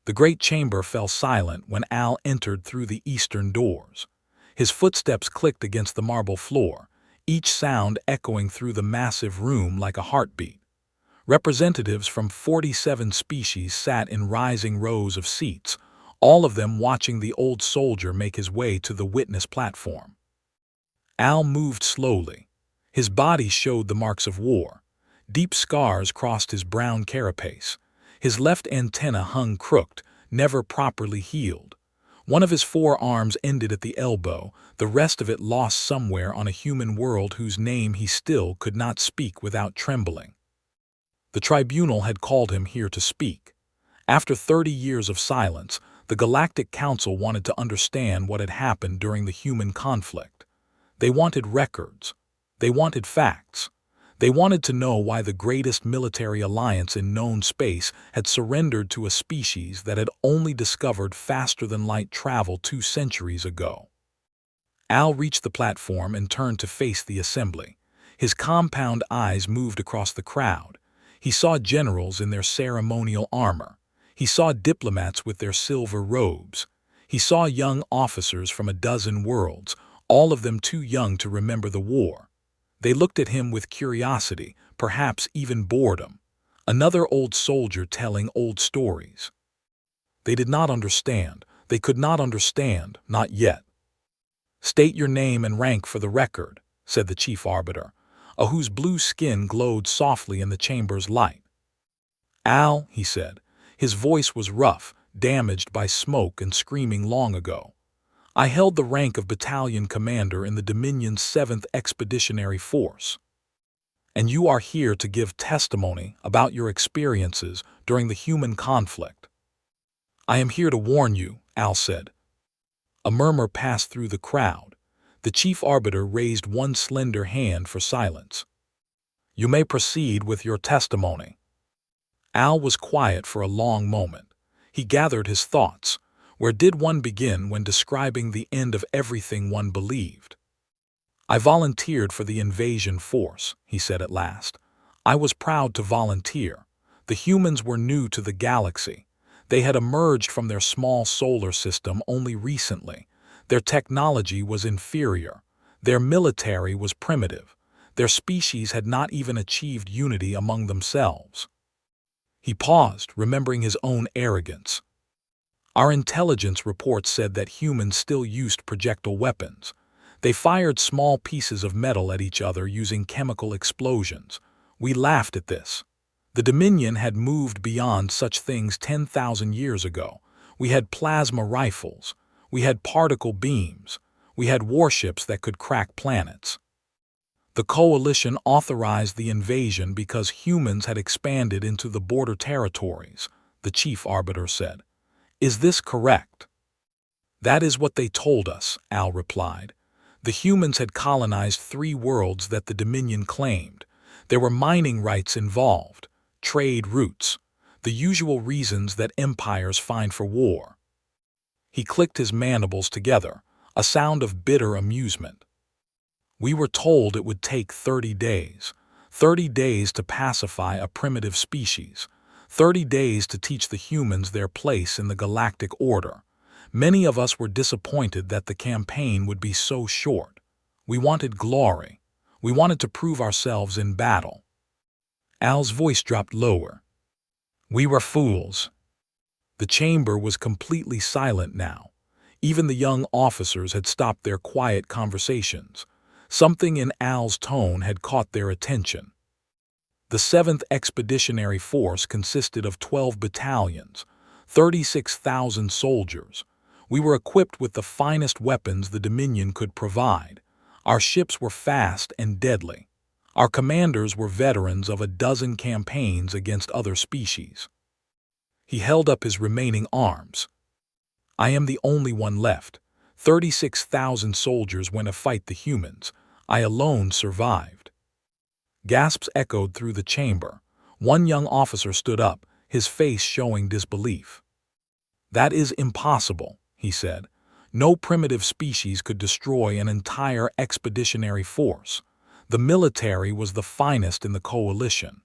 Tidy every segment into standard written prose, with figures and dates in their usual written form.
The great chamber fell silent when Al entered through the eastern doors. His footsteps clicked against the marble floor, each sound echoing through the massive room like a heartbeat. Representatives from 47 species sat in rising rows of seats, all of them watching the old soldier make his way to the witness platform. Al moved slowly. His body showed the marks of war. Deep scars crossed his brown carapace. His left antenna hung crooked, never properly healed. One of his forearms ended at the elbow, the rest of it lost somewhere on a human world whose name he still could not speak without trembling. The tribunal had called him here to speak. After 30 years of silence, the Galactic Council wanted to understand what had happened during the human conflict. They wanted records. They wanted facts. They wanted to know why the greatest military alliance in known space had surrendered to a species that had only discovered faster-than-light travel 2 centuries ago. Al reached the platform and turned to face the assembly. His compound eyes moved across the crowd. He saw generals in their ceremonial armor. He saw diplomats with their silver robes. He saw young officers from a dozen worlds, all of them too young to remember the war. They looked at him with curiosity, perhaps even boredom. Another old soldier telling old stories. They did not understand. They could not understand, not yet. "State your name and rank for the record," said the chief arbiter, whose blue skin glowed softly in the chamber's light. "Al," he said. His voice was rough, damaged by smoke and screaming long ago. "I held the rank of battalion commander in the Dominion's 7th Expeditionary Force. And you are here to give testimony about your experiences during the human conflict." "I am here to warn you," Al said. A murmur passed through the crowd. The chief arbiter raised one slender hand for silence. "You may proceed with your testimony." Al was quiet for a long moment. He gathered his thoughts. Where did one begin when describing the end of everything one believed? "I volunteered for the invasion force," he said at last. "I was proud to volunteer. The humans were new to the galaxy. They had emerged from their small solar system only recently. Their technology was inferior. Their military was primitive. Their species had not even achieved unity among themselves." He paused, remembering his own arrogance. "Our intelligence reports said that humans still used projectile weapons. They fired small pieces of metal at each other using chemical explosions. We laughed at this. The Dominion had moved beyond such things 10,000 years ago. We had plasma rifles. We had particle beams. We had warships that could crack planets. The coalition authorized the invasion because humans had expanded into the border territories," the chief arbiter said. "Is this correct?" "That is what they told us," Al replied. "The humans had colonized 3 worlds that the Dominion claimed. There were mining rights involved, trade routes, the usual reasons that empires find for war." He clicked his mandibles together, a sound of bitter amusement. "We were told it would take 30 days. 30 days to pacify a primitive species. 30 days to teach the humans their place in the galactic order. Many of us were disappointed that the campaign would be so short. We wanted glory. We wanted to prove ourselves in battle." Al's voice dropped lower. "We were fools." The chamber was completely silent now. Even the young officers had stopped their quiet conversations. Something in Al's tone had caught their attention. The 7th Expeditionary Force consisted of 12 battalions, 36,000 soldiers. We were equipped with the finest weapons the Dominion could provide. Our ships were fast and deadly. Our commanders were veterans of a dozen campaigns against other species. He held up his remaining arms. "I am the only one left. 36,000 soldiers went to fight the humans. I alone survived." Gasps echoed through the chamber. One young officer stood up, his face showing disbelief. "That is impossible," he said. "No primitive species could destroy an entire expeditionary force. The military was the finest in the coalition."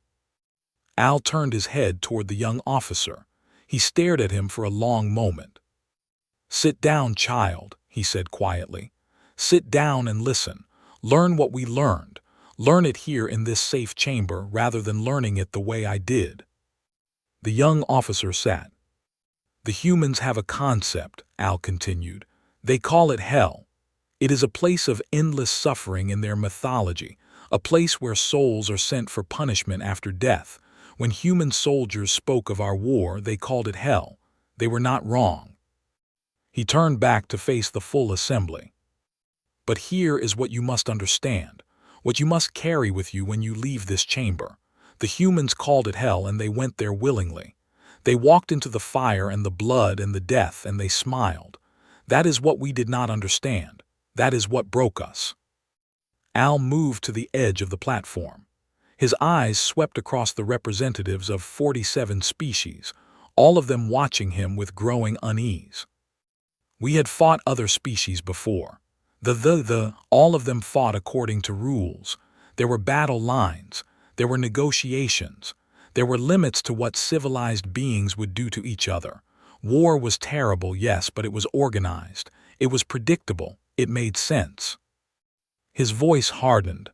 Al turned his head toward the young officer. He stared at him for a long moment. "Sit down, child," he said quietly. "Sit down and listen. Learn what we learned. Learn it here in this safe chamber rather than learning it the way I did." The young officer sat. "The humans have a concept," Al continued. "They call it hell. It is a place of endless suffering in their mythology, a place where souls are sent for punishment after death. When human soldiers spoke of our war, they called it hell. They were not wrong." He turned back to face the full assembly. "But here is what you must understand, what you must carry with you when you leave this chamber. The humans called it hell and they went there willingly. They walked into the fire and the blood and the death and they smiled. That is what we did not understand. That is what broke us." Al moved to the edge of the platform. His eyes swept across the representatives of 47 species, all of them watching him with growing unease. "We had fought other species before. All of them fought according to rules. There were battle lines. There were negotiations. There were limits to what civilized beings would do to each other. War was terrible, yes, but it was organized. It was predictable. It made sense." His voice hardened.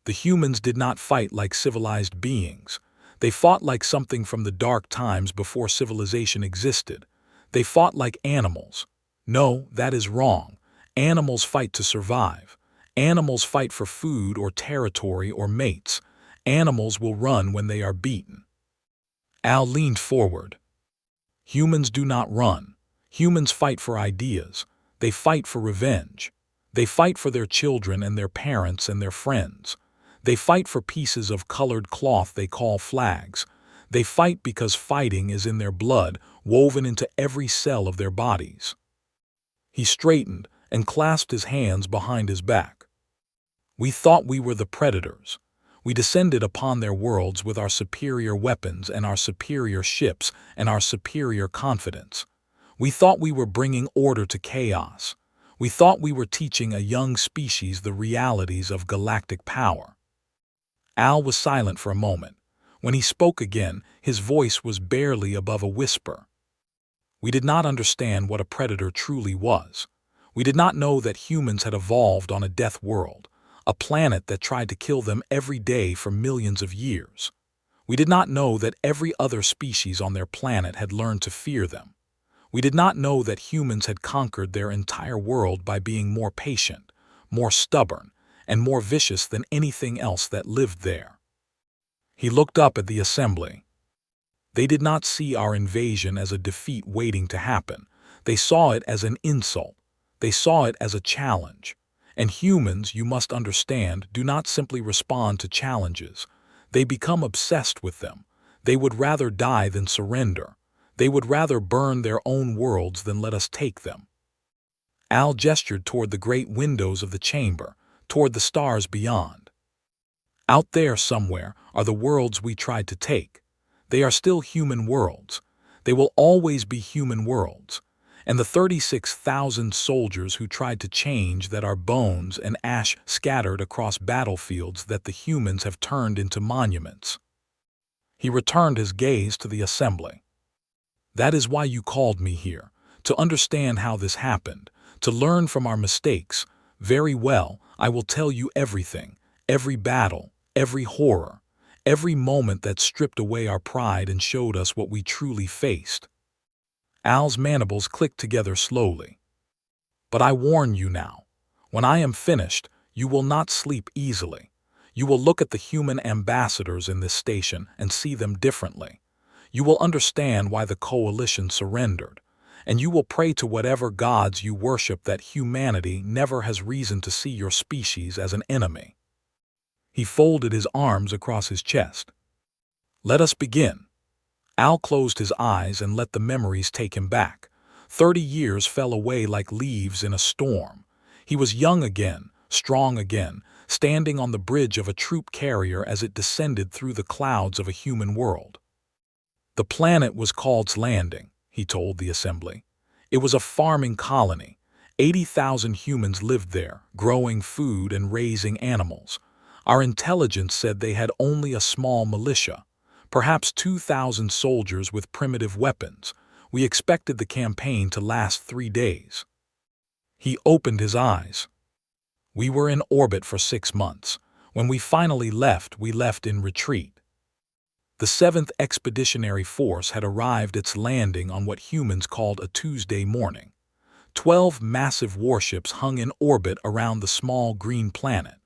"The humans did not fight like civilized beings. They fought like something from the dark times before civilization existed. They fought like animals. No, that is wrong. Animals fight to survive. Animals fight for food or territory or mates. Animals will run when they are beaten." Al leaned forward. "Humans do not run. Humans fight for ideas. They fight for revenge. They fight for their children and their parents and their friends. They fight for pieces of colored cloth they call flags. They fight because fighting is in their blood, woven into every cell of their bodies." He straightened and clasped his hands behind his back. "We thought we were the predators. We descended upon their worlds with our superior weapons and our superior ships and our superior confidence. We thought we were bringing order to chaos. We thought we were teaching a young species the realities of galactic power." Al was silent for a moment. When he spoke again, his voice was barely above a whisper. "We did not understand what a predator truly was. We did not know that humans had evolved on a death world, a planet that tried to kill them every day for millions of years. We did not know that every other species on their planet had learned to fear them. We did not know that humans had conquered their entire world by being more patient, more stubborn, and more vicious than anything else that lived there." He looked up at the assembly. They did not see our invasion as a defeat waiting to happen. They saw it as an insult. They saw it as a challenge. And humans, you must understand, do not simply respond to challenges. They become obsessed with them. They would rather die than surrender. They would rather burn their own worlds than let us take them. Al gestured toward the great windows of the chamber, toward the stars beyond. "Out there somewhere are the worlds we tried to take. They are still human worlds. They will always be human worlds. And the 36,000 soldiers who tried to change that are bones and ash scattered across battlefields that the humans have turned into monuments." He returned his gaze to the assembly. "That is why you called me here, to understand how this happened, to learn from our mistakes. Very well, I will tell you everything, every battle, every horror, every moment that stripped away our pride and showed us what we truly faced." Al's mandibles clicked together slowly. "But I warn you now, when I am finished, you will not sleep easily. You will look at the human ambassadors in this station and see them differently. You will understand why the coalition surrendered, and you will pray to whatever gods you worship that humanity never has reason to see your species as an enemy." He folded his arms across his chest. "Let us begin." Al closed his eyes and let the memories take him back. 30 years fell away like leaves in a storm. He was young again, strong again, standing on the bridge of a troop carrier as it descended through the clouds of a human world. "The planet was called Landing," he told the assembly. "It was a farming colony. 80,000 humans lived there, growing food and raising animals. Our intelligence said they had only a small militia. Perhaps 2,000 soldiers with primitive weapons. We expected the campaign to last 3 days. He opened his eyes. We were in orbit for 6 months. When we finally left, we left in retreat. The 7th Expeditionary Force had arrived its landing on what humans called a Tuesday morning. 12 massive warships hung in orbit around the small green planet.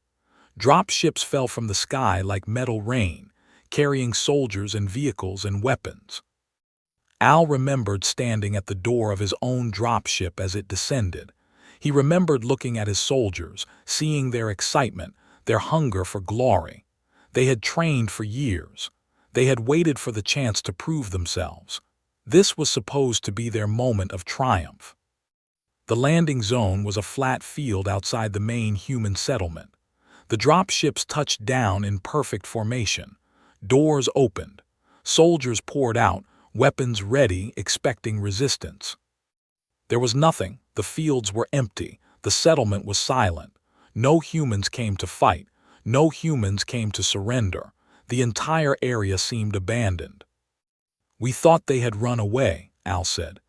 Drop ships fell from the sky like metal rain, carrying soldiers and vehicles and weapons. Al remembered standing at the door of his own dropship as it descended. He remembered looking at his soldiers, seeing their excitement, their hunger for glory. They had trained for years. They had waited for the chance to prove themselves. This was supposed to be their moment of triumph. The landing zone was a flat field outside the main human settlement. The dropships touched down in perfect formation. Doors opened. Soldiers poured out, weapons ready, expecting resistance. There was nothing. The fields were empty. The settlement was silent. No humans came to fight. No humans came to surrender. The entire area seemed abandoned. "We thought they had run away," Al said.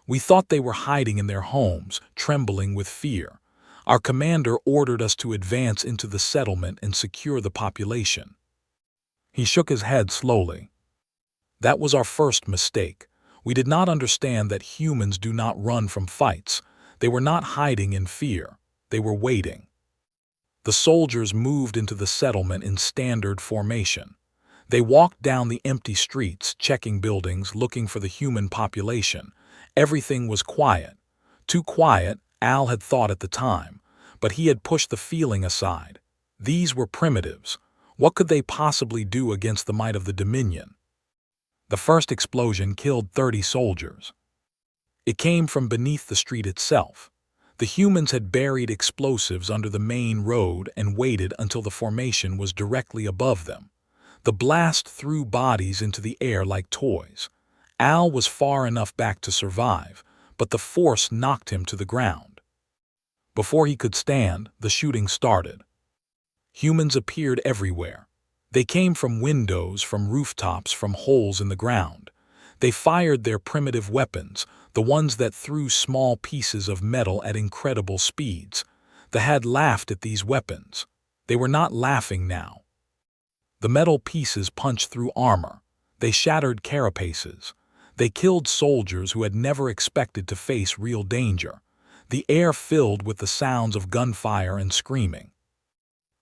"We thought they were hiding in their homes, trembling with fear. Our commander ordered us to advance into the settlement and secure the population." He shook his head slowly. "That was our first mistake. We did not understand that humans do not run from fights. They were not hiding in fear. They were waiting." The soldiers moved into the settlement in standard formation. They walked down the empty streets, checking buildings, looking for the human population. Everything was quiet. Too quiet, Al had thought at the time, but he had pushed the feeling aside. These were primitives. What could they possibly do against the might of the Dominion? The first explosion killed 30 soldiers. It came from beneath the street itself. The humans had buried explosives under the main road and waited until the formation was directly above them. The blast threw bodies into the air like toys. Al was far enough back to survive, but the force knocked him to the ground. Before he could stand, the shooting started. Humans appeared everywhere. They came from windows, from rooftops, from holes in the ground. They fired their primitive weapons, the ones that threw small pieces of metal at incredible speeds. The had laughed at these weapons. They were not laughing now. The metal pieces punched through armor. They shattered carapaces. They killed soldiers who had never expected to face real danger. The air filled with the sounds of gunfire and screaming.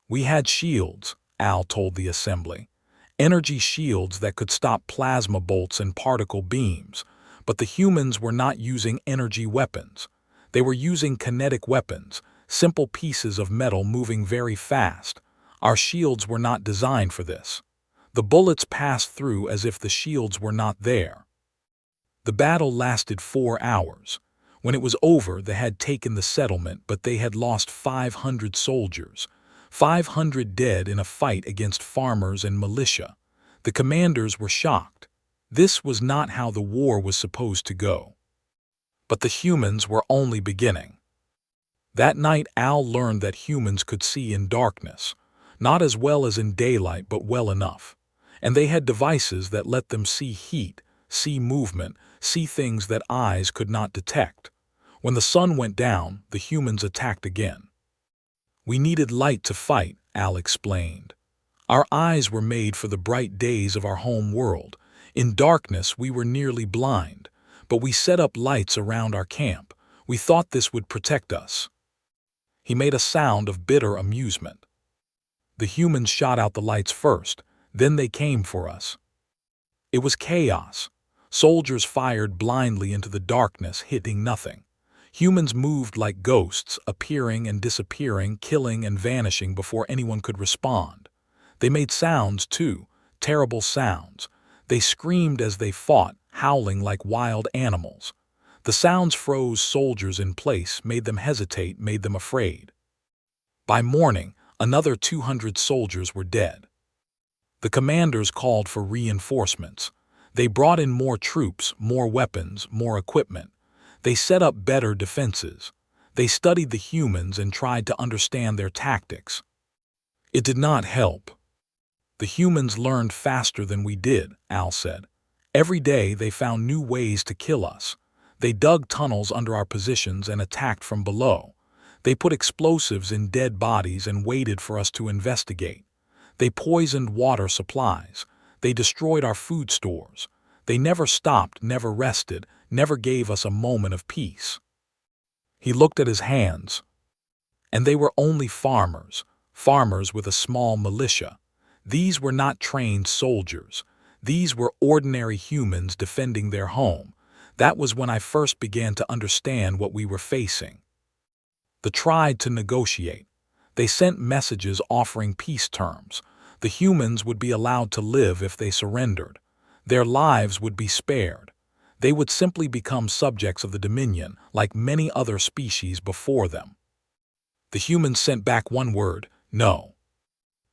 "We had shields," Al told the assembly. "Energy shields that could stop plasma bolts and particle beams. But the humans were not using energy weapons. They were using kinetic weapons, simple pieces of metal moving very fast. Our shields were not designed for this. The bullets passed through as if the shields were not there." The battle lasted 4 hours. When it was over, they had taken the settlement, but they had lost 500 soldiers. 500 dead in a fight against farmers and militia. The commanders were shocked. This was not how the war was supposed to go. But the humans were only beginning. That night, Al learned that humans could see in darkness. Not as well as in daylight, but well enough. And they had devices that let them see heat, see movement, see things that eyes could not detect. When the sun went down, the humans attacked again. "We needed light to fight," Al explained. "Our eyes were made for the bright days of our home world. In darkness, we were nearly blind. But we set up lights around our camp. We thought this would protect us." He made a sound of bitter amusement. "The humans shot out the lights first, then they came for us." It was chaos. Soldiers fired blindly into the darkness, hitting nothing. Humans moved like ghosts, appearing and disappearing, killing and vanishing before anyone could respond. They made sounds, too, terrible sounds. They screamed as they fought, howling like wild animals. The sounds froze soldiers in place, made them hesitate, made them afraid. By morning, another 200 soldiers were dead. The commanders called for reinforcements. They brought in more troops, more weapons, more equipment. They set up better defenses. They studied the humans and tried to understand their tactics. It did not help. The humans learned faster than we did, Al said. Every day they found new ways to kill us. They dug tunnels under our positions and attacked from below. They put explosives in dead bodies and waited for us to investigate. They poisoned water supplies. They destroyed our food stores. They never stopped, never rested, never gave us a moment of peace. He looked at his hands. And they were only farmers, farmers with a small militia. These were not trained soldiers. These were ordinary humans defending their home. That was when I first began to understand what we were facing. They tried to negotiate. They sent messages offering peace terms. The humans would be allowed to live if they surrendered. Their lives would be spared. They would simply become subjects of the Dominion, like many other species before them. The humans sent back one word: no.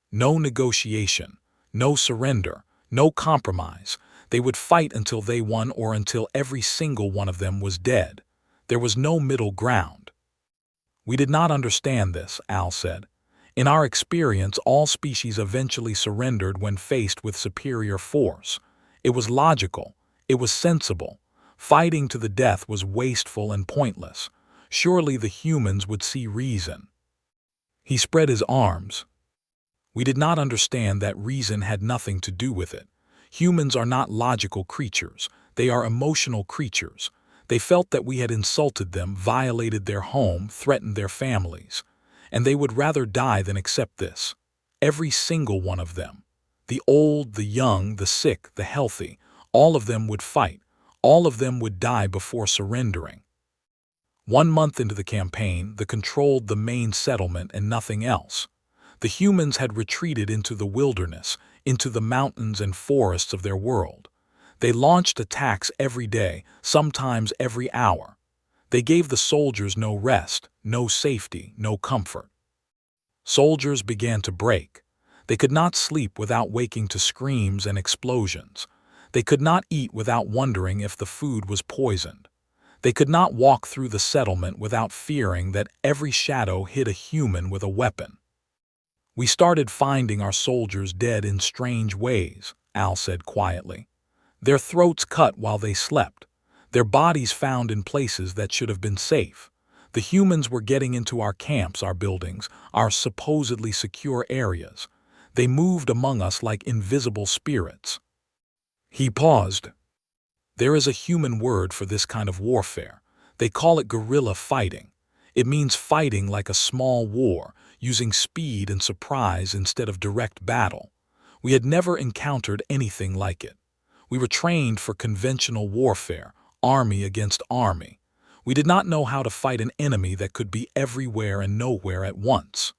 No negotiation, no surrender, no compromise. They would fight until they won or until every single one of them was dead. There was no middle ground. We did not understand this, Al said. In our experience, all species eventually surrendered when faced with superior force. It was logical. It was sensible. Fighting to the death was wasteful and pointless. Surely the humans would see reason. He spread his arms. We did not understand that reason had nothing to do with it. Humans are not logical creatures. They are emotional creatures. They felt that we had insulted them, violated their home, threatened their families. And they would rather die than accept this. Every single one of them. The old, the young, the sick, the healthy. All of them would fight. All of them would die before surrendering. 1 month into the campaign, they controlled the main settlement and nothing else. The humans had retreated into the wilderness, into the mountains and forests of their world. They launched attacks every day, sometimes every hour. They gave the soldiers no rest, no safety, no comfort. Soldiers began to break. They could not sleep without waking to screams and explosions. They could not eat without wondering if the food was poisoned. They could not walk through the settlement without fearing that every shadow hid a human with a weapon. We started finding our soldiers dead in strange ways, Al said quietly. Their throats cut while they slept. Their bodies found in places that should have been safe. The humans were getting into our camps, our buildings, our supposedly secure areas. They moved among us like invisible spirits. He paused. There is a human word for this kind of warfare. They call it guerrilla fighting. It means fighting like a small war, using speed and surprise instead of direct battle. We had never encountered anything like it. We were trained for conventional warfare, army against army. We did not know how to fight an enemy that could be everywhere and nowhere at once.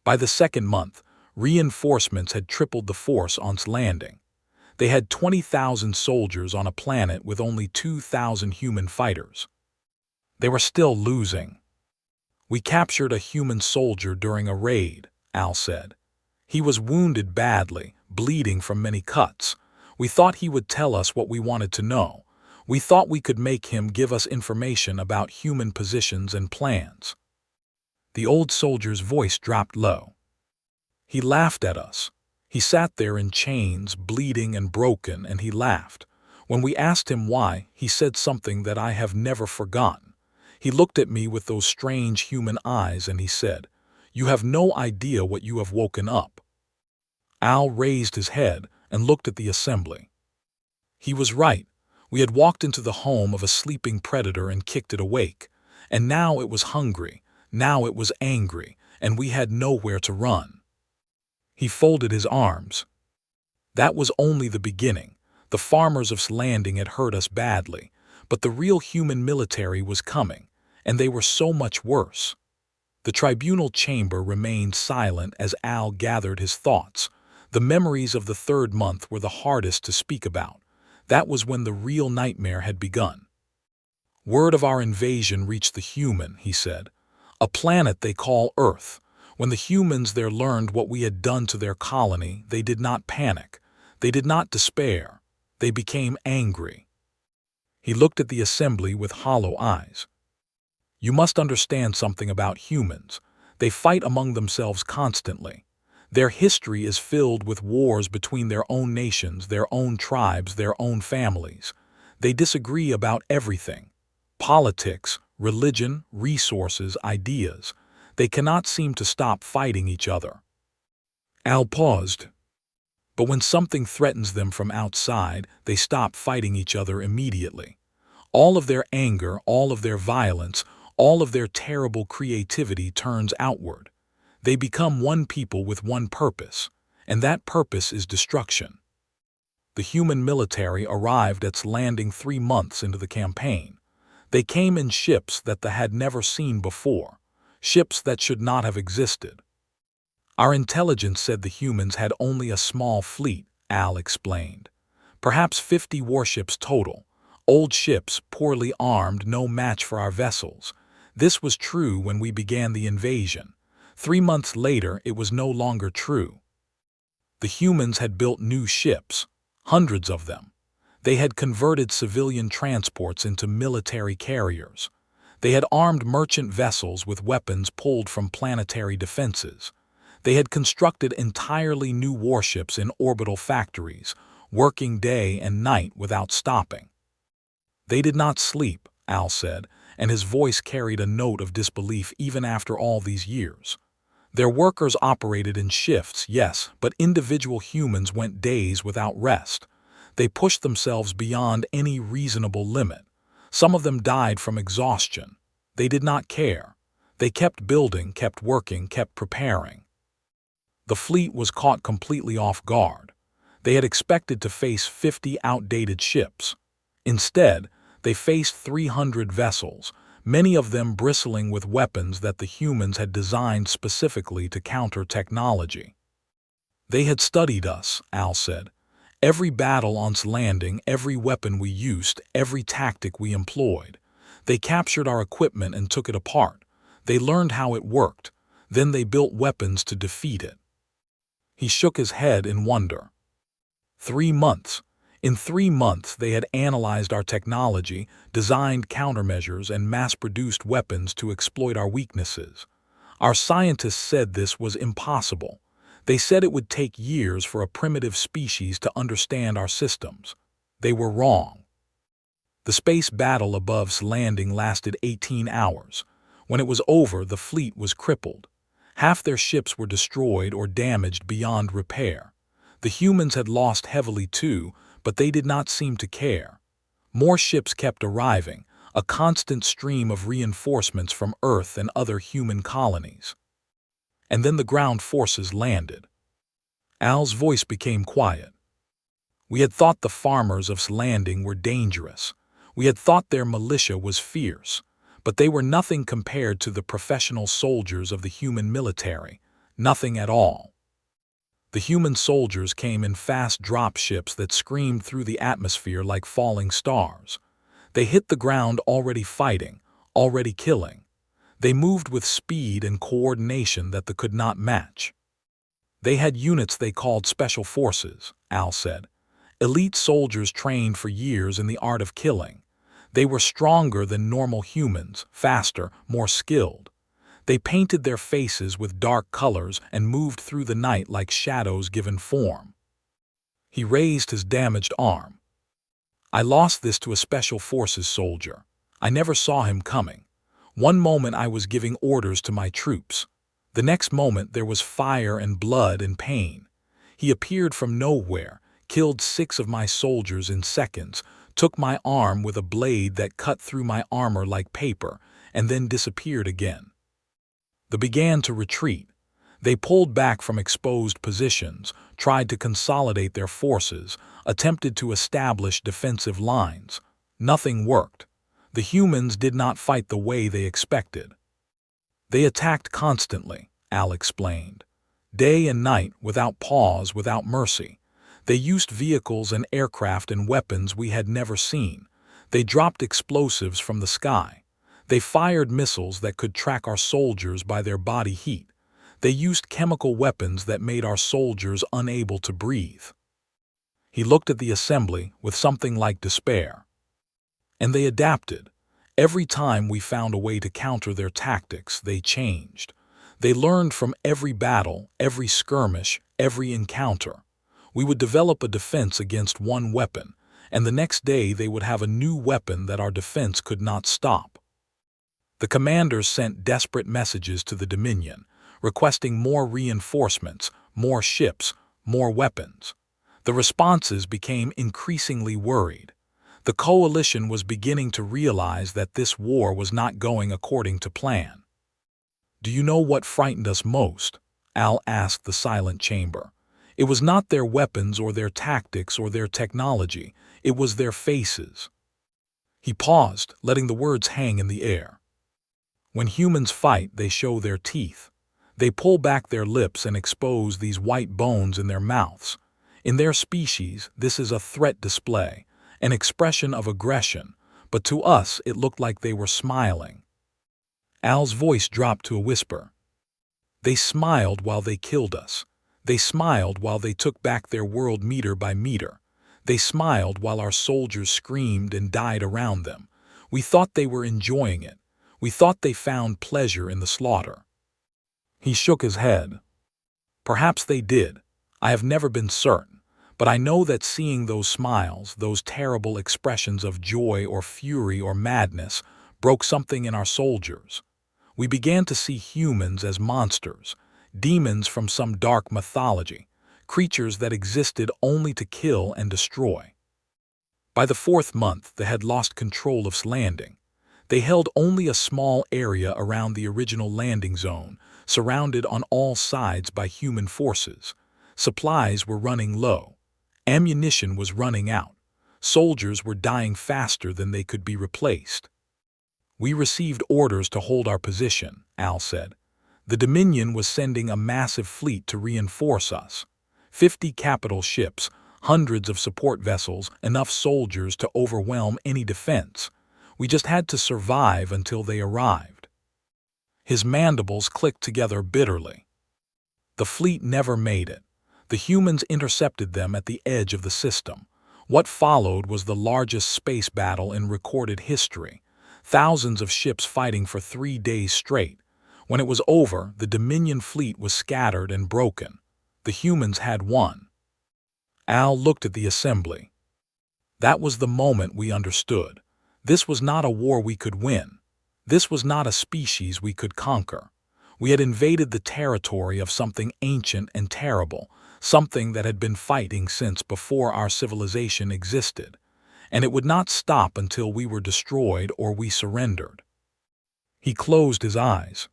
By the second month, reinforcements had tripled the force on landing. They had 20,000 soldiers on a planet with only 2,000 human fighters. They were still losing. We captured a human soldier during a raid, Al said. He was wounded badly, bleeding from many cuts. We thought he would tell us what we wanted to know. We thought we could make him give us information about human positions and plans. The old soldier's voice dropped low. He laughed at us. He sat there in chains, bleeding and broken, and he laughed. When we asked him why, he said something that I have never forgotten. He looked at me with those strange human eyes and he said, "You have no idea what you have woken up." Al raised his head and looked at the assembly. He was right. We had walked into the home of a sleeping predator and kicked it awake. And now it was hungry. Now it was angry, and we had nowhere to run. He folded his arms. That was only the beginning. The farmers of Landing had hurt us badly, but the real human military was coming, and they were so much worse. The tribunal chamber remained silent as Al gathered his thoughts. The memories of the third month were the hardest to speak about. That was when the real nightmare had begun. Word of our invasion reached the human, he said. A planet they call Earth. When the humans there learned what we had done to their colony, they did not panic. They did not despair. They became angry. He looked at the assembly with hollow eyes. You must understand something about humans. They fight among themselves constantly. Their history is filled with wars between their own nations, their own tribes, their own families. They disagree about everything: politics, religion, resources, ideas. They cannot seem to stop fighting each other. Al paused. But when something threatens them from outside, they stop fighting each other immediately. All of their anger, all of their violence, all of their terrible creativity turns outward. They become one people with one purpose, and that purpose is destruction. The human military arrived at its landing 3 months into the campaign. They came in ships that they had never seen before, ships that should not have existed. Our intelligence said the humans had only a small fleet, Al explained. Perhaps 50 warships total. Old ships, poorly armed, no match for our vessels. This was true when we began the invasion. 3 months later, it was no longer true. The humans had built new ships, hundreds of them. They had converted civilian transports into military carriers. They had armed merchant vessels with weapons pulled from planetary defenses. They had constructed entirely new warships in orbital factories, working day and night without stopping. They did not sleep, Al said, and his voice carried a note of disbelief even after all these years. Their workers operated in shifts, yes, but individual humans went days without rest. They pushed themselves beyond any reasonable limit. Some of them died from exhaustion. They did not care. They kept building, kept working, kept preparing. The fleet was caught completely off guard. They had expected to face 50 outdated ships. Instead, they faced 300 vessels, many of them bristling with weapons that the humans had designed specifically to counter technology. They had studied us, Al said. Every battle on its landing, every weapon we used, every tactic we employed. They captured our equipment and took it apart. They learned how it worked. Then they built weapons to defeat it. He shook his head in wonder. 3 months. In 3 months, they had analyzed our technology, designed countermeasures, and mass-produced weapons to exploit our weaknesses. Our scientists said this was impossible. They said it would take years for a primitive species to understand our systems. They were wrong. The space battle above's landing lasted 18 hours. When it was over, the fleet was crippled. Half their ships were destroyed or damaged beyond repair. The humans had lost heavily too, but they did not seem to care. More ships kept arriving, a constant stream of reinforcements from Earth and other human colonies. And then the ground forces landed. Al's voice became quiet. We had thought the farmers of landing were dangerous. We had thought their militia was fierce, but they were nothing compared to the professional soldiers of the human military, nothing at all. The human soldiers came in fast drop ships that screamed through the atmosphere like falling stars. They hit the ground already fighting, already killing. They moved with speed and coordination that they could not match. They had units they called special forces, Al said. Elite soldiers trained for years in the art of killing. They were stronger than normal humans, faster, more skilled. They painted their faces with dark colors and moved through the night like shadows given form. He raised his damaged arm. I lost this to a special forces soldier. I never saw him coming. One moment I was giving orders to my troops. The next moment there was fire and blood and pain. He appeared from nowhere, killed 6 of my soldiers in seconds, took my arm with a blade that cut through my armor like paper, and then disappeared again. They began to retreat. They pulled back from exposed positions, tried to consolidate their forces, attempted to establish defensive lines. Nothing worked. The humans did not fight the way they expected. They attacked constantly, Al explained. Day and night, without pause, without mercy. They used vehicles and aircraft and weapons we had never seen. They dropped explosives from the sky. They fired missiles that could track our soldiers by their body heat. They used chemical weapons that made our soldiers unable to breathe. He looked at the assembly with something like despair. And they adapted. Every time we found a way to counter their tactics, they changed. They learned from every battle, every skirmish, every encounter. We would develop a defense against one weapon, and the next day they would have a new weapon that our defense could not stop. The commanders sent desperate messages to the Dominion, requesting more reinforcements, more ships, more weapons. The responses became increasingly worried. The coalition was beginning to realize that this war was not going according to plan. "Do you know what frightened us most?" Al asked the silent chamber. "It was not their weapons or their tactics or their technology. It was their faces." He paused, letting the words hang in the air. "When humans fight, they show their teeth. They pull back their lips and expose these white bones in their mouths. In their species, this is a threat display, an expression of aggression, but to us it looked like they were smiling." Al's voice dropped to a whisper. "They smiled while they killed us. They smiled while they took back their world meter by meter. They smiled while our soldiers screamed and died around them. We thought they were enjoying it. We thought they found pleasure in the slaughter." He shook his head. "Perhaps they did. I have never been certain. But I know that seeing those smiles, those terrible expressions of joy or fury or madness, broke something in our soldiers. We began to see humans as monsters, demons from some dark mythology, creatures that existed only to kill and destroy." By the 4th month, they had lost control of landing. They held only a small area around the original landing zone, surrounded on all sides by human forces. Supplies were running low. Ammunition was running out. Soldiers were dying faster than they could be replaced. "We received orders to hold our position," Al said. "The Dominion was sending a massive fleet to reinforce us. 50 capital ships, hundreds of support vessels, enough soldiers to overwhelm any defense. We just had to survive until they arrived." His mandibles clicked together bitterly. The fleet never made it. The humans intercepted them at the edge of the system. What followed was the largest space battle in recorded history. Thousands of ships fighting for 3 days straight. When it was over, the Dominion fleet was scattered and broken. The humans had won. Al looked at the assembly. "That was the moment we understood. This was not a war we could win. This was not a species we could conquer. We had invaded the territory of something ancient and terrible, something that had been fighting since before our civilization existed. And it would not stop until we were destroyed or we surrendered." He closed his eyes.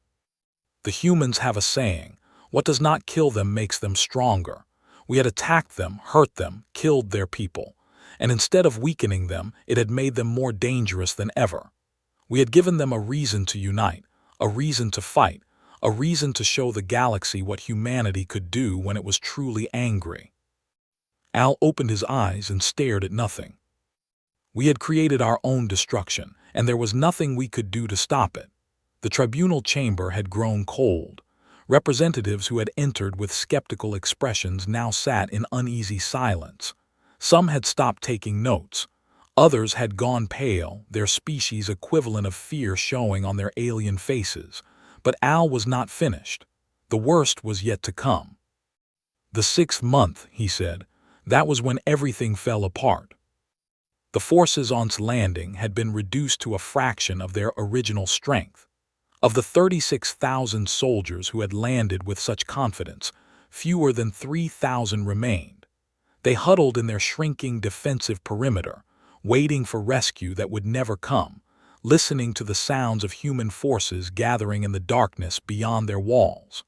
"The humans have a saying, what does not kill them makes them stronger. We had attacked them, hurt them, killed their people. And instead of weakening them, it had made them more dangerous than ever. We had given them a reason to unite, a reason to fight, a reason to show the galaxy what humanity could do when it was truly angry." Al opened his eyes and stared at nothing. "We had created our own destruction, and there was nothing we could do to stop it." The tribunal chamber had grown cold. Representatives who had entered with skeptical expressions now sat in uneasy silence. Some had stopped taking notes. Others had gone pale, their species equivalent of fear showing on their alien faces. But Al was not finished. The worst was yet to come. "The 6th month," he said, "that was when everything fell apart. The forces on landing had been reduced to a fraction of their original strength. Of the 36,000 soldiers who had landed with such confidence, fewer than 3,000 remained. They huddled in their shrinking defensive perimeter, waiting for rescue that would never come, listening to the sounds of human forces gathering in the darkness beyond their walls.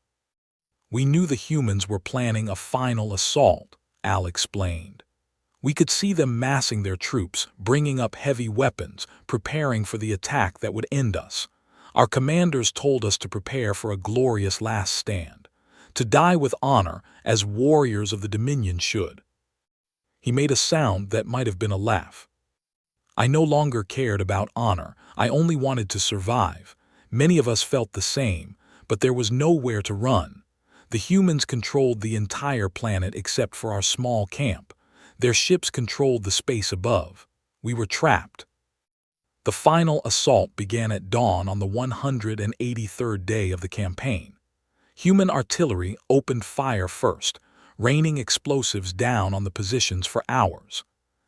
We knew the humans were planning a final assault, Al explained. We could see them massing their troops, bringing up heavy weapons, preparing for the attack that would end us. Our commanders told us to prepare for a glorious last stand, to die with honor as warriors of the Dominion should. He made a sound that might have been a laugh. I no longer cared about honor. I only wanted to survive. Many of us felt the same, but there was nowhere to run. The humans controlled the entire planet except for our small camp. Their ships controlled the space above. We were trapped. The final assault began at dawn on the 183rd day of the campaign. Human artillery opened fire first, raining explosives down on the positions for hours.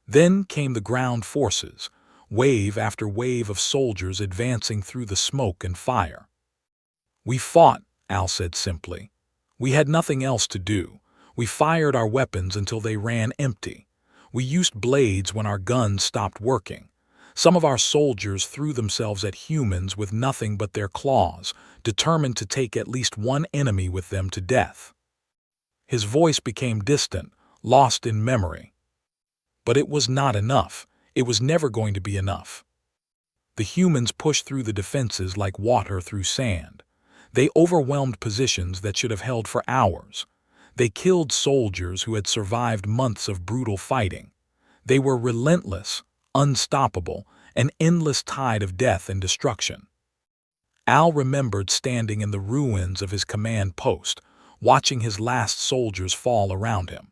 Then came the ground forces, wave after wave of soldiers advancing through the smoke and fire. "We fought," Al said simply. "We had nothing else to do. We fired our weapons until they ran empty. We used blades when our guns stopped working. Some of our soldiers threw themselves at humans with nothing but their claws, determined to take at least one enemy with them to death." His voice became distant, lost in memory. But it was not enough. It was never going to be enough. The humans pushed through the defenses like water through sand. They overwhelmed positions that should have held for hours. They killed soldiers who had survived months of brutal fighting. They were relentless, unstoppable, an endless tide of death and destruction. Al remembered standing in the ruins of his command post, watching his last soldiers fall around him.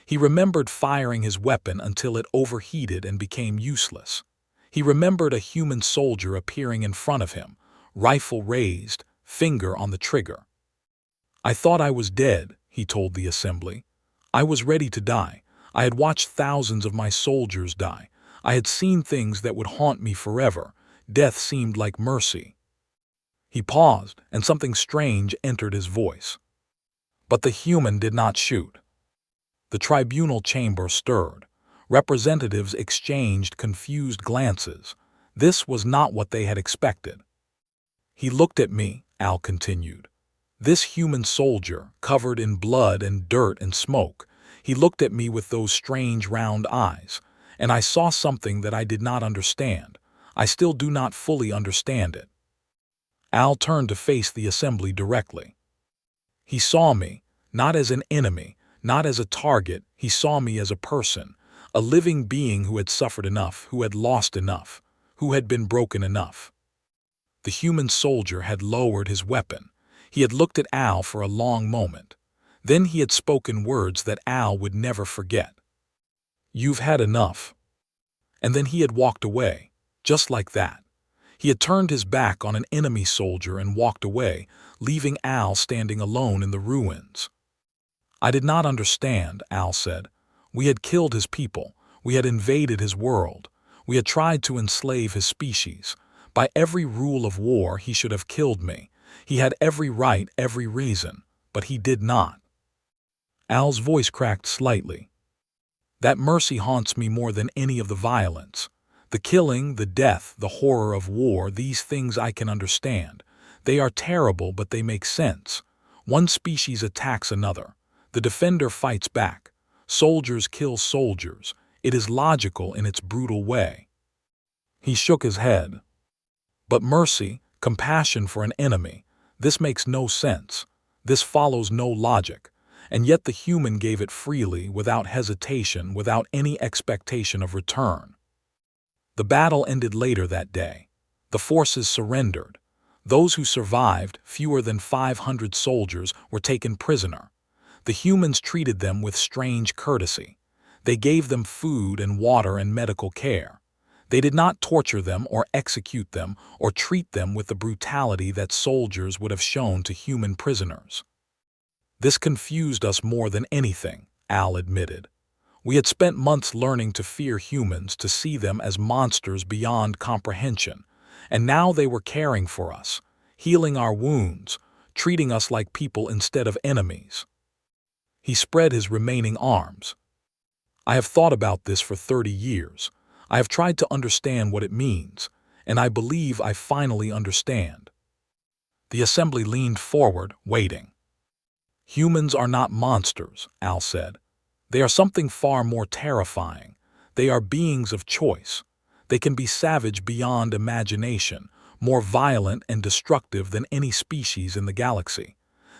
He remembered firing his weapon until it overheated and became useless. He remembered a human soldier appearing in front of him, rifle raised, finger on the trigger. "I thought I was dead," he told the assembly. "I was ready to die. I had watched thousands of my soldiers die. I had seen things that would haunt me forever. Death seemed like mercy." He paused, and something strange entered his voice. But the human did not shoot. The tribunal chamber stirred. Representatives exchanged confused glances. This was not what they had expected. "He looked at me," Al continued. "This human soldier, covered in blood and dirt and smoke. He looked at me with those strange round eyes, and I saw something that I did not understand. I still do not fully understand it." Al turned to face the assembly directly. "He saw me, not as an enemy, not as a target. He saw me as a person, a living being who had suffered enough, who had lost enough, who had been broken enough." The human soldier had lowered his weapon. He had looked at Al for a long moment. Then he had spoken words that Al would never forget. "You've had enough." And then he had walked away, just like that. He had turned his back on an enemy soldier and walked away, leaving Al standing alone in the ruins. "I did not understand," Al said. "We had killed his people. We had invaded his world. We had tried to enslave his species. By every rule of war, he should have killed me. He had every right, every reason, but he did not." Al's voice cracked slightly. "That mercy haunts me more than any of the violence. The killing, the death, the horror of war, these things I can understand. They are terrible, but they make sense. One species attacks another. The defender fights back. Soldiers kill soldiers. It is logical in its brutal way." He shook his head. "But mercy, compassion for an enemy, this makes no sense. This follows no logic. And yet the human gave it freely, without hesitation, without any expectation of return." The battle ended later that day. The forces surrendered. Those who survived, fewer than 500 soldiers, were taken prisoner. The humans treated them with strange courtesy. They gave them food and water and medical care. They did not torture them or execute them or treat them with the brutality that soldiers would have shown to human prisoners. "This confused us more than anything," Al admitted. "We had spent months learning to fear humans, to see them as monsters beyond comprehension, and now they were caring for us, healing our wounds, treating us like people instead of enemies." He spread his remaining arms. "I have thought about this for 30 years. I have tried to understand what it means, and I believe I finally understand." The assembly leaned forward, waiting. "Humans are not monsters," Al said. "They are something far more terrifying. They are beings of choice. They can be savage beyond imagination, more violent and destructive than any species in the galaxy.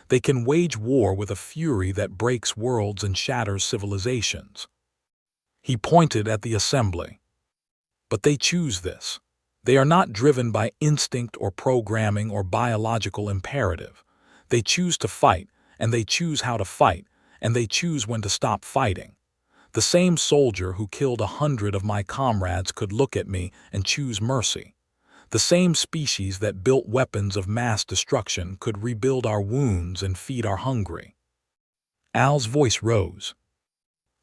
They can wage war with a fury that breaks worlds and shatters civilizations." He pointed at the assembly. "But they choose this. They are not driven by instinct or programming or biological imperative. They choose to fight, and they choose how to fight, and they choose when to stop fighting. The same soldier who killed 100 of my comrades could look at me and choose mercy. The same species that built weapons of mass destruction could rebuild our wounds and feed our hungry. Al's voice rose.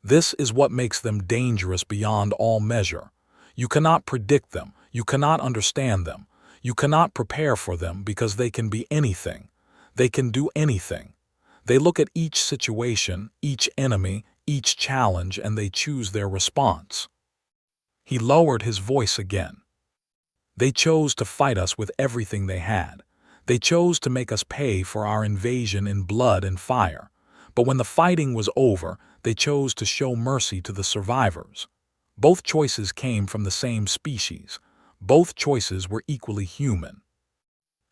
This is what makes them dangerous beyond all measure. You cannot predict them, you cannot understand them, you cannot prepare for them because they can be anything. They can do anything. They look at each situation, each enemy, each challenge, and they choose their response. He lowered his voice again. They chose to fight us with everything they had. They chose to make us pay for our invasion in blood and fire. But when the fighting was over, they chose to show mercy to the survivors. Both choices came from the same species. Both choices were equally human.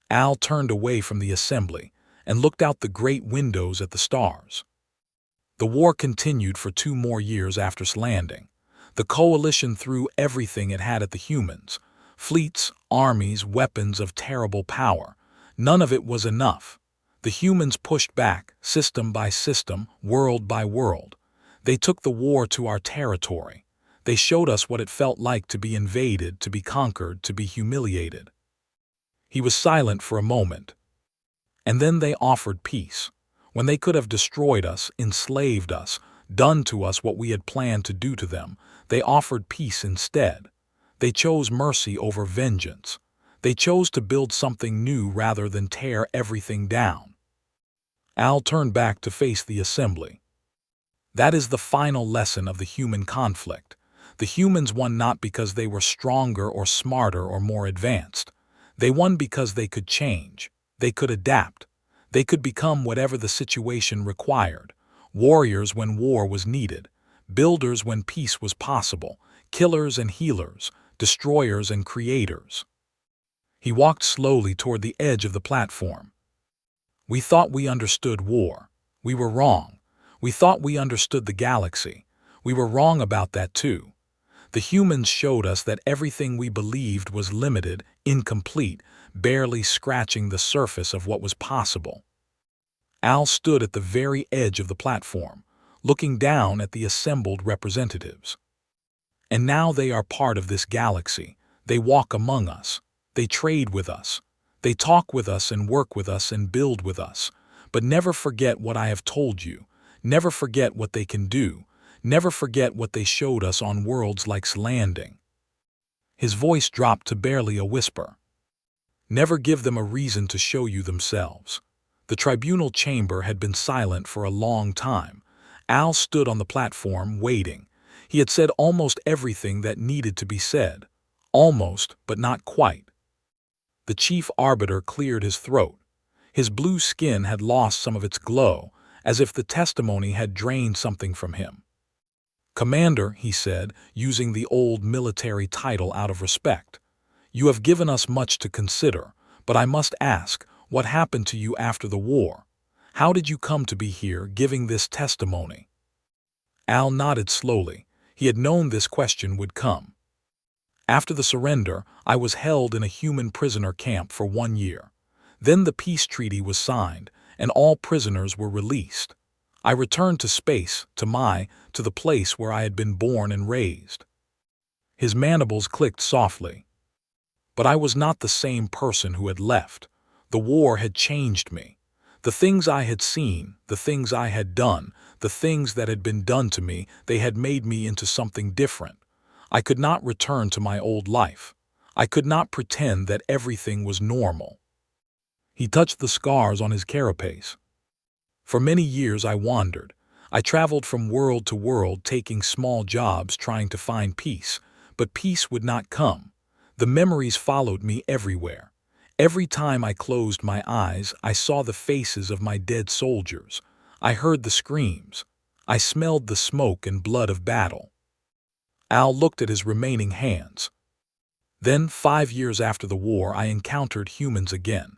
Al turned away from the assembly and looked out the great windows at the stars. The war continued for 2 more years after its landing. The coalition threw everything it had at the humans. Fleets, armies, weapons of terrible power. None of it was enough. The humans pushed back, system by system, world by world. They took the war to our territory. They showed us what it felt like to be invaded, to be conquered, to be humiliated. He was silent for a moment. And then they offered peace. When they could have destroyed us, enslaved us, done to us what we had planned to do to them, they offered peace instead. They chose mercy over vengeance. They chose to build something new rather than tear everything down. Al turned back to face the assembly. That is the final lesson of the human conflict. The humans won not because they were stronger or smarter or more advanced. They won because they could change. They could adapt. They could become whatever the situation required. Warriors when war was needed. Builders when peace was possible. Killers and healers. Destroyers and creators. He walked slowly toward the edge of the platform. We thought we understood war. We were wrong. We thought we understood the galaxy. We were wrong about that too. The humans showed us that everything we believed was limited, incomplete, barely scratching the surface of what was possible. Al stood at the very edge of the platform, looking down at the assembled representatives. And now they are part of this galaxy. They walk among us. They trade with us. They talk with us and work with us and build with us. But never forget what I have told you. Never forget what they can do. Never forget what they showed us on worlds like Landing. His voice dropped to barely a whisper. Never give them a reason to show you themselves. The tribunal chamber had been silent for a long time. Al stood on the platform, waiting. He had said almost everything that needed to be said. Almost, but not quite. The chief arbiter cleared his throat. His blue skin had lost some of its glow, as if the testimony had drained something from him. Commander, he said, using the old military title out of respect, you have given us much to consider, but I must ask, what happened to you after the war? How did you come to be here giving this testimony? Al nodded slowly. He had known this question would come. After the surrender, I was held in a human prisoner camp for 1 year. Then the peace treaty was signed, and all prisoners were released. I returned to space, to the place where I had been born and raised. His mandibles clicked softly. But I was not the same person who had left. The war had changed me. The things I had seen, the things I had done, the things that had been done to me, they had made me into something different. I could not return to my old life. I could not pretend that everything was normal. He touched the scars on his carapace. For many years I wandered. I traveled from world to world, taking small jobs, trying to find peace. But peace would not come. The memories followed me everywhere. Every time I closed my eyes, I saw the faces of my dead soldiers. I heard the screams. I smelled the smoke and blood of battle. Al looked at his remaining hands. Then, 5 years after the war, I encountered humans again.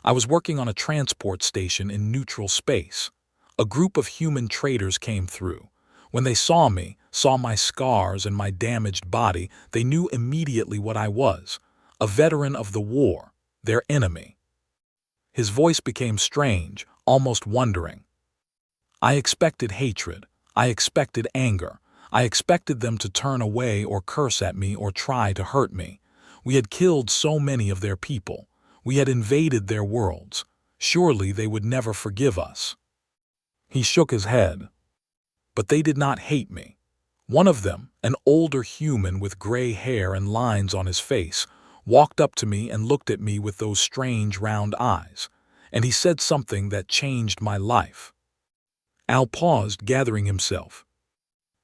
I was working on a transport station in neutral space. A group of human traders came through. When they saw me, saw my scars and my damaged body, they knew immediately what I was, a veteran of the war, their enemy. His voice became strange, almost wondering. I expected hatred. I expected anger. I expected them to turn away or curse at me or try to hurt me. We had killed so many of their people. We had invaded their worlds. Surely they would never forgive us. He shook his head. But they did not hate me. One of them, an older human with gray hair and lines on his face, walked up to me and looked at me with those strange round eyes, and he said something that changed my life. Al paused, gathering himself.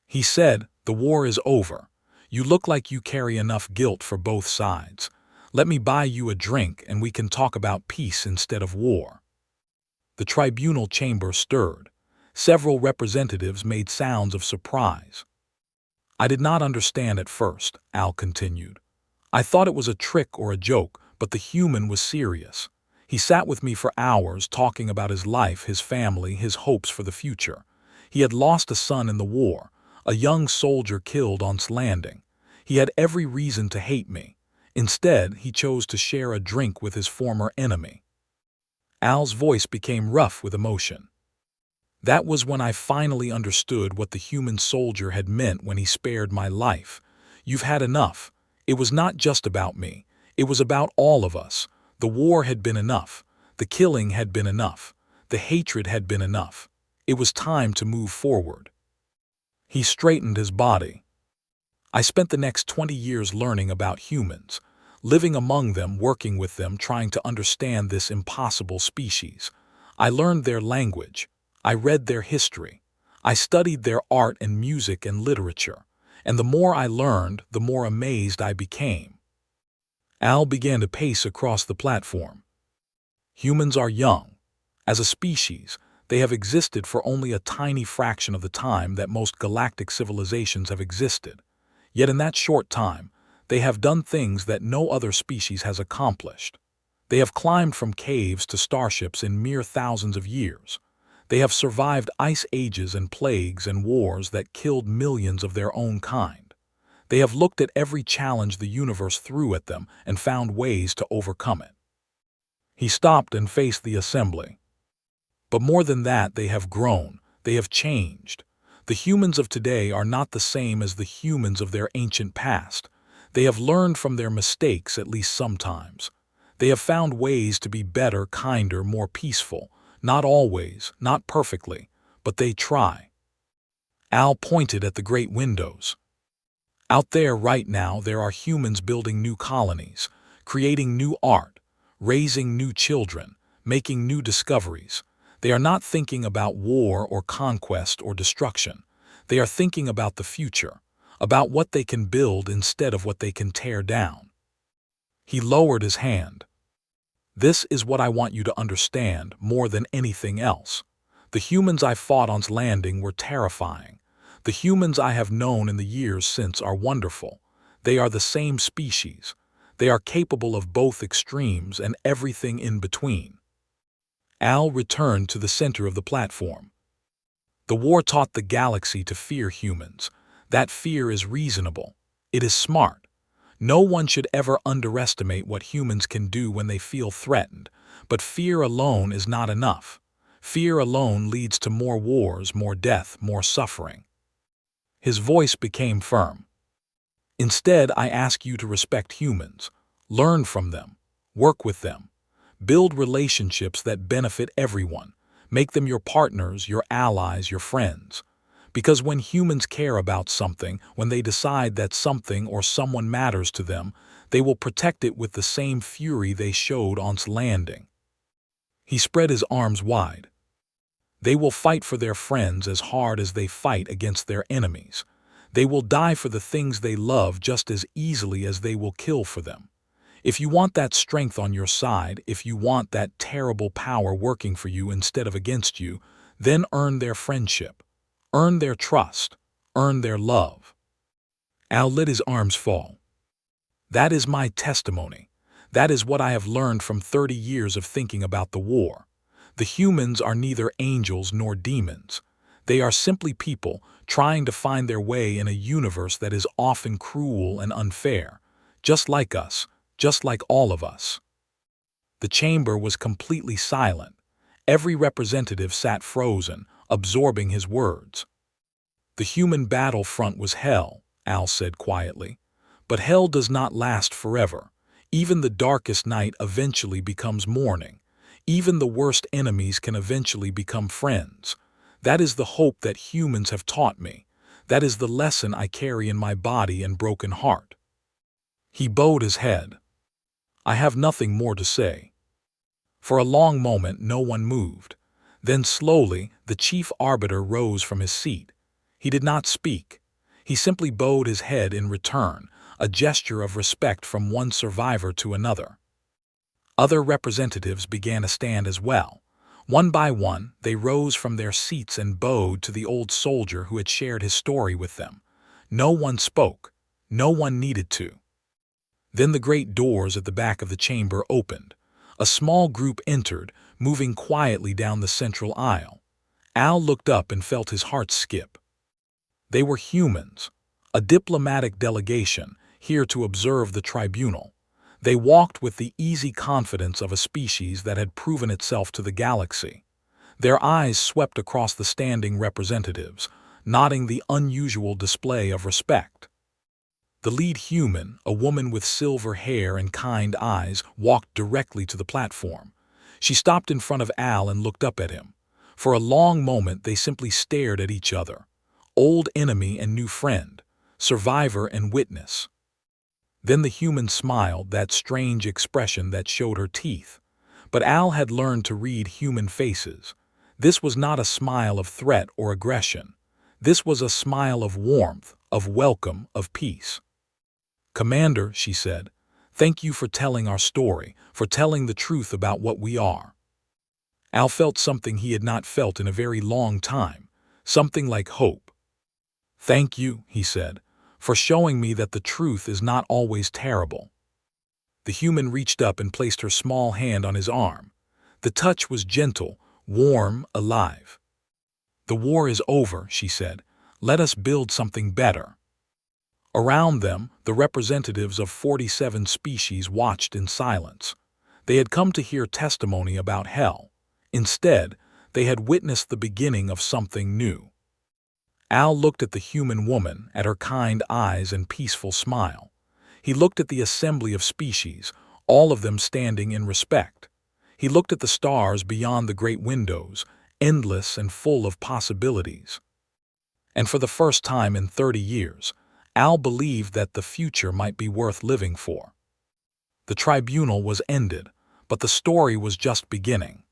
He said, "The war is over. You look like you carry enough guilt for both sides. Let me buy you a drink and we can talk about peace instead of war." The tribunal chamber stirred. Several representatives made sounds of surprise. "I did not understand at first," Al continued. "I thought it was a trick or a joke, but the human was serious. He sat with me for hours talking about his life, his family, his hopes for the future. He had lost a son in the war, a young soldier killed on landing. He had every reason to hate me. Instead, he chose to share a drink with his former enemy." Al's voice became rough with emotion. "That was when I finally understood what the human soldier had meant when he spared my life. You've had enough. It was not just about me. It was about all of us. The war had been enough. The killing had been enough. The hatred had been enough. It was time to move forward." He straightened his body. "I spent the next 20 years learning about humans, living among them, working with them, trying to understand this impossible species. I learned their language. I read their history. I studied their art and music and literature. And the more I learned, the more amazed I became." Al began to pace across the platform. "Humans are young. As a species, they have existed for only a tiny fraction of the time that most galactic civilizations have existed. Yet in that short time, they have done things that no other species has accomplished. They have climbed from caves to starships in mere thousands of years. They have survived ice ages and plagues and wars that killed millions of their own kind. They have looked at every challenge the universe threw at them and found ways to overcome it." He stopped and faced the assembly. "But more than that, they have grown. They have changed. The humans of today are not the same as the humans of their ancient past. They have learned from their mistakes, at least sometimes. They have found ways to be better, kinder, more peaceful. Not always, not perfectly, but they try." Al pointed at the great windows. "Out there right now there are humans building new colonies, creating new art, raising new children, making new discoveries. They are not thinking about war or conquest or destruction. They are thinking about the future, about what they can build instead of what they can tear down." He lowered his hand. "This is what I want you to understand more than anything else. The humans I fought on landing were terrifying. The humans I have known in the years since are wonderful. They are the same species. They are capable of both extremes and everything in between." Al returned to the center of the platform. "The war taught the galaxy to fear humans. That fear is reasonable. It is smart. No one should ever underestimate what humans can do when they feel threatened, but fear alone is not enough. Fear alone leads to more wars, more death, more suffering." His voice became firm. "Instead, I ask you to respect humans, learn from them, work with them, build relationships that benefit everyone, make them your partners, your allies, your friends. Because when humans care about something, when they decide that something or someone matters to them, they will protect it with the same fury they showed on landing." He spread his arms wide. "They will fight for their friends as hard as they fight against their enemies. They will die for the things they love just as easily as they will kill for them. If you want that strength on your side, if you want that terrible power working for you instead of against you, then earn their friendship. Earn their trust. Earn their love." Al let his arms fall. "That is my testimony. That is what I have learned from 30 years of thinking about the war. The humans are neither angels nor demons. They are simply people trying to find their way in a universe that is often cruel and unfair, just like us, just like all of us." The chamber was completely silent. Every representative sat frozen, absorbing his words. "The human battlefront was hell," Al said quietly. But hell does not last forever. Even the darkest night eventually becomes morning. Even the worst enemies can eventually become friends. That is the hope that humans have taught me. That is the lesson I carry in my body and broken heart. He bowed his head. I have nothing more to say. For a long moment no one moved. Then slowly the chief arbiter rose from his seat. He did not speak. He simply bowed his head in return, a gesture of respect from one survivor to another. Other representatives began to stand as well. One by one, they rose from their seats and bowed to the old soldier who had shared his story with them. No one spoke. No one needed to. Then the great doors at the back of the chamber opened. A small group entered, moving quietly down the central aisle. Al looked up and felt his heart skip. They were humans, a diplomatic delegation, here to observe the tribunal. They walked with the easy confidence of a species that had proven itself to the galaxy. Their eyes swept across the standing representatives, noting the unusual display of respect. The lead human, a woman with silver hair and kind eyes, walked directly to the platform. She stopped in front of Al and looked up at him. For a long moment they simply stared at each other. Old enemy and new friend, survivor and witness. Then the human smiled, that strange expression that showed her teeth. But Al had learned to read human faces. This was not a smile of threat or aggression. This was a smile of warmth, of welcome, of peace. Commander, she said, thank you for telling our story, for telling the truth about what we are. Al felt something he had not felt in a very long time, something like hope. Thank you, he said, for showing me that the truth is not always terrible. The human reached up and placed her small hand on his arm. The touch was gentle, warm, alive. The war is over, she said. Let us build something better. Around them, the representatives of 47 species watched in silence. They had come to hear testimony about hell. Instead, they had witnessed the beginning of something new. Al looked at the human woman, at her kind eyes and peaceful smile. He looked at the assembly of species, all of them standing in respect. He looked at the stars beyond the great windows, endless and full of possibilities. And for the first time in 30 years, Al believed that the future might be worth living for. The tribunal was ended, but the story was just beginning.